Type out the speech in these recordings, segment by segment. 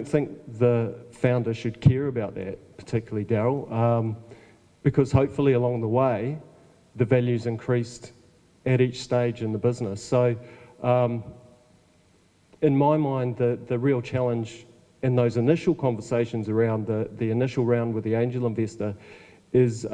think the founder should care about that, particularly Daryl, because hopefully along the way, the value's increased at each stage in the business. So in my mind, the real challenge in those initial conversations around the initial round with the angel investor is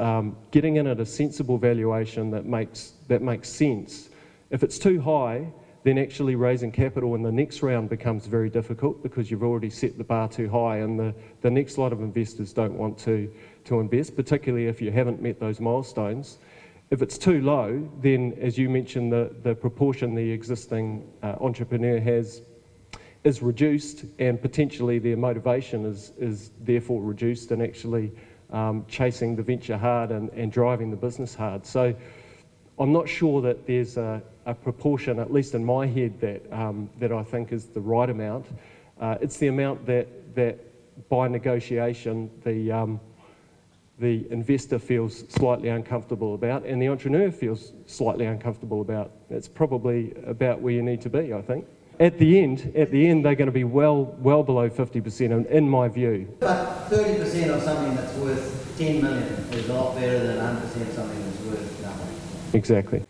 getting in at a sensible valuation that makes sense. If it's too high, then actually raising capital in the next round becomes very difficult because you've already set the bar too high, and the next lot of investors don't want to invest, particularly if you haven't met those milestones. If it's too low, then as you mentioned, the proportion the existing entrepreneur has is reduced, and potentially their motivation is therefore reduced in actually chasing the venture hard and driving the business hard. So I'm not sure that there's a proportion, at least in my head, that I think is the right amount. It's the amount that by negotiation the investor feels slightly uncomfortable about and the entrepreneur feels slightly uncomfortable about. It's probably about where you need to be, I think. At the end, they're going to be well below 50%, in my view. But 30% of something that's worth 10 million is a lot better than 100% of something that's worth nothing. Exactly.